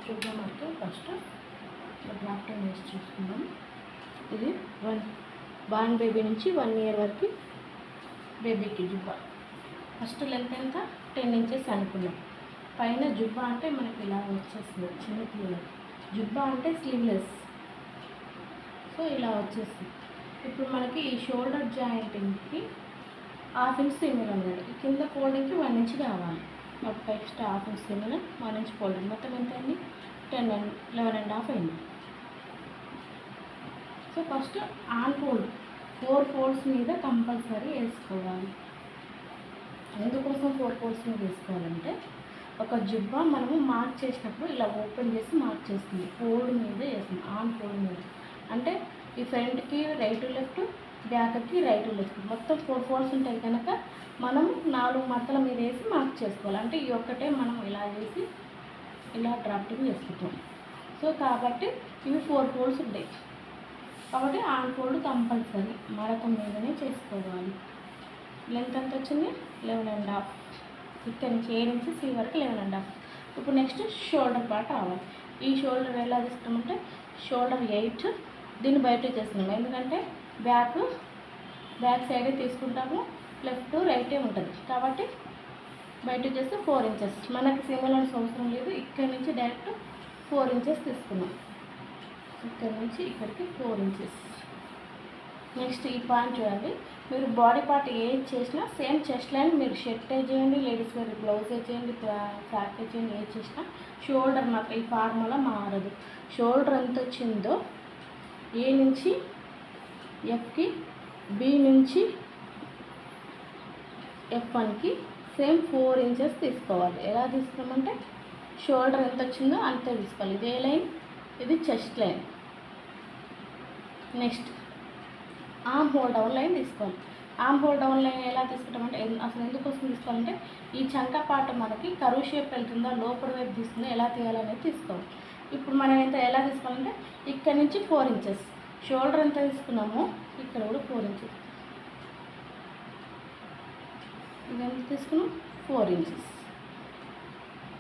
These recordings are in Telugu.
చూద్దామంటే ఫస్ట్ డ్రాఫ్టింగ్ వేసి చూసుకుందాం. ఇది బాన్ బేబీ నుంచి 1 ఇయర్ వరకు బేబీకి జుబ్బా. ఫస్ట్ లెంత్ ఎంత 10 ఇంచెస్ అనుకున్నాం. పైన జుబ్బా అంటే మనకి ఇలా వచ్చేస్తుంది, చిన్నపిల్లలకి జుబ్బా అంటే స్లీవ్లెస్, సో ఇలా వచ్చేస్తుంది. ఇప్పుడు మనకి ఈ షోల్డర్ జాయింటింగ్కి 1/2 ఇంచ్ సిమ్మిల్ ఉన్నది. ఈ కింద ఫోల్డింగ్కి 1 ఇంచ్ కావాలి. ఒక ఎక్స్ట్రా 1/2 ఇంచ్ సిమ్మిల్, 1 ఇంచ్ ఫోల్డింగ్, మొత్తం ఎంత అయింది 11.5 అయింది. So first on fold 4 folds మీద కంపల్సరీ వేసుకోవాలి. ఎందుకోసం 4 ఫోల్డ్స్ మీద వేసుకోవాలంటే ఒక జుబ్బా మనము మార్క్ చేసినప్పుడు ఇలా ఓపెన్ చేసి మార్క్ చేస్తుంది, ఫోల్డ్ మీద వేస్తుంది, ఆన్ ఫోల్డ్ మీద. అంటే ఈ ఫ్రంట్కి రైట్ లెఫ్ట్, బ్యాక్కి రైట్ లెఫ్ట్, మొత్తం 4 ఫోల్డ్స్ ఉంటాయి కనుక మనం 4 మడతల మీద వేసి మార్క్ చేసుకోవాలి. అంటే ఈ ఒక్కటే మనం ఇలా వేసి ఇలా డ్రాఫ్టింగ్ చేసుకుంటాం. సో కాబట్టి ఇవి 4 ఫోల్డ్స్ ఉంటాయి కాబట్టి ఆన్ ఫోల్డ్ కంపల్సరీ మడత మీదనే చేసుకోవాలి. లెంత్ ఎంత వచ్చింది 11.5. ఇక్కడ నుంచి A నుంచి C వరకు 11.5. ఇప్పుడు నెక్స్ట్ షోల్డర్ పార్ట్ రావాలి. ఈ షోల్డర్ ఎలా తీసుకున్నామంటే షోల్డర్ 8, దీన్ని బయట చేస్తున్నాము. ఎందుకంటే బ్యాక్ సైడే తీసుకుంటాము, లెఫ్ట్ రైటే ఉంటుంది కాబట్టి బయట చేస్తే 4 ఇంచెస్. మనకి సిమిలర్స్ అవసరం లేదు. ఇక్కడ నుంచి డైరెక్ట్ 4 ఇంచెస్ తీసుకున్నాం. ఇక్కడ నుంచి ఇక్కడికి 4 ఇంచెస్. నెక్స్ట్ ఈ పాయింట్ చూడండి, మీరు బాడీ పార్ట్ ఏది చేసినా సేమ్ చెస్ట్ లైన్, మీరు షర్ట్ చేయండి, లేడీస్ వేర్ బ్లౌజ్ చేయండి, ఫ్రాక్ చేయండి, ఏది చేసినా షోల్డర్ మాత్రం ఈ ఫార్ములా మారదు. షోల్డర్ ఎంత వచ్చిందో A నుంచి Fకి, B నుంచి F1కి సేమ్ 4 ఇంచెస్ తీసుకోవాలి. ఎలా తీసుకోమంటే షోల్డర్ ఎంత వచ్చిందో అంతే తీసుకోవాలి. ఇదే లైన్, ఇది chest line. Next arm whole down line తీసుకోవాలి. ఆర్మ్ హోల్ డౌన్ లైన్ ఎలా తీసుకుంటామంటే అసలు ఎందుకోసం తీసుకోవాలంటే ఈ చంక పార్ట్ మనకి కరువు షేప్ వెళ్తుందా, లోపల వైపు తీస్తుందో ఎలా తీయాలనేది తీసుకోవాలి. ఇప్పుడు మనం ఎలా తీసుకోవాలంటే ఇక్కడ నుంచి 4 ఇంచెస్, షోల్డర్ ఎంత తీసుకున్నామో ఇక్కడ కూడా 4 ఇంచెస్, ఇది ఎంత తీసుకున్నాం 4 ఇంచెస్.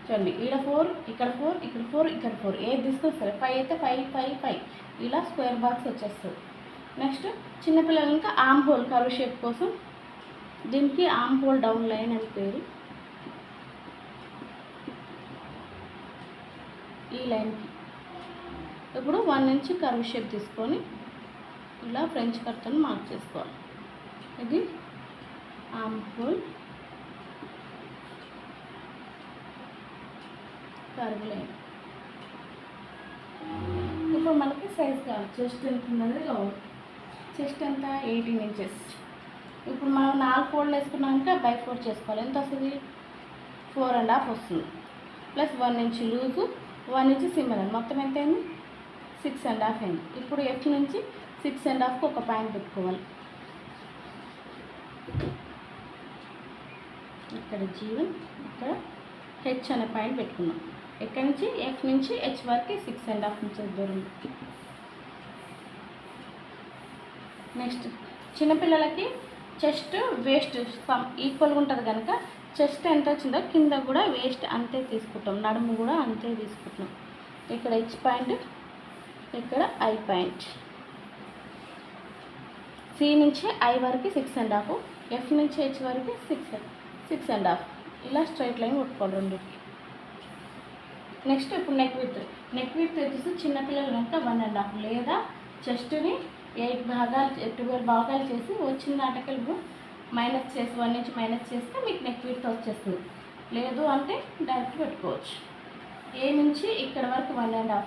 చూడండి ఈడ 4, ఇక్కడ 4, ఇక్కడ 4, ఇక్కడ 4, ఏది తీసుకుని సరే 5 అయితే 5, 5, 5 ఇలా స్క్వేర్ బాక్స్ వచ్చేస్తుంది. నెక్స్ట్ చిన్నపిల్లలు ఇంకా ఆర్మ్ హోల్ కర్వ్ షేప్ కోసం దీనికి ఆర్మ్ హోల్ డౌన్ లైన్ అని పేరు. ఈ లైన్కి ఇప్పుడు 1 ఇంచ్ కర్వ్ షేప్ తీసుకొని ఇలా ఫ్రెంచ్ కట్తో మార్క్ చేసుకోవాలి. ఇది ఆర్మ్ హోల్ కర్వ్ లైన్. ఇప్పుడు మనకి సైజ్ కావాలి, చెస్ట్ ఎంత ఉన్నది కావాలి. చెస్ట్ ఎంత 18 ఇంచెస్. ఇప్పుడు మనం 4 ఫోల్డ్ వేసుకున్నాక బై 4 చేసుకోవాలి. ఎంత వస్తుంది 4.5 వస్తుంది. ప్లస్ 1 ఇంచ్ లూజు, 1 ఇంచ్ సిమ్మర్, మొత్తం ఎంత అయింది 6.5 అయింది. ఇప్పుడు F నుంచి 6.5కి ఒక పాయింట్ పెట్టుకోవాలి. ఇక్కడ G1, ఇక్కడ H అనే పాయింట్ పెట్టుకున్నాం. ఇక్కడ నుంచి F నుంచి H వరకు 6.5 ఇంచెస్ దూరం. నెక్స్ట్ చిన్నపిల్లలకి చెస్ట్ వేస్ట్ ఈక్వల్గా ఉంటుంది కనుక చెస్ట్ ఎంత వచ్చిందో కింద కూడా వేస్ట్ అంతే తీసుకుంటాం, నడుము కూడా అంతే తీసుకుంటాం. ఇక్కడ H పాయింట్, ఇక్కడ I పాయింట్. C నుంచి I వరకు 6.5, F నుంచి H వరకు 6.5 ఇలా స్ట్రైట్ లైన్ కొట్టుకోవాలి రెండింటికి. నెక్స్ట్ ఇప్పుడు నెక్ విడ్త్ వచ్చేసి చిన్నపిల్లలు కనుక 1.5 లేదా చెస్ట్ని 8 భాగాలు 12 భాగాలు చేసి వచ్చిన నాటకాలు మైనస్ చేసి 1 ఇంచ్ మైనస్ చేస్తే మీకు నెక్ విడ్త్ వచ్చేస్తుంది. లేదు అంటే డైరెక్ట్ పెట్టుకోవచ్చు. A నుంచి ఇక్కడ వరకు 1.5,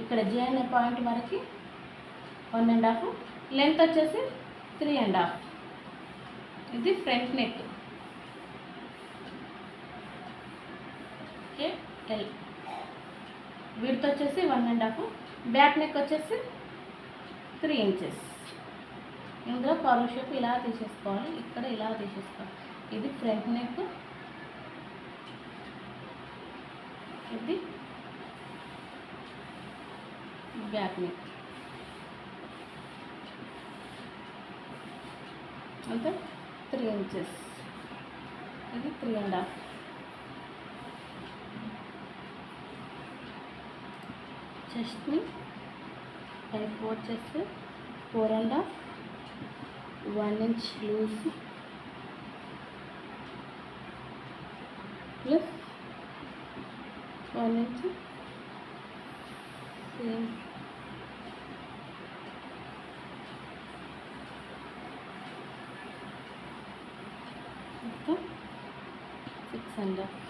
ఇక్కడ J అనే పాయింట్ వరకు 1.5, లెంత్ వచ్చేసి 3.5. ఇది front neck. Okay, L width వచ్చేసి 1.5, బ్యాక్ నెక్ వచ్చేసి 3 ఇంచెస్. ఇందులో కర్వ్ షేప్ ఇలా తీసేసుకోవాలి, ఇక్కడ ఇలా తీసేసుకోవాలి. ఇది ఫ్రంట్ నెక్, ఇది బ్యాక్ నెక్. అంటే 3 ఇంచెస్, ఇది 3.5. చెస్ట్ని 4 chest, 4.5, 1 inch loose plus 1 inch same. మొత్తం 6.5.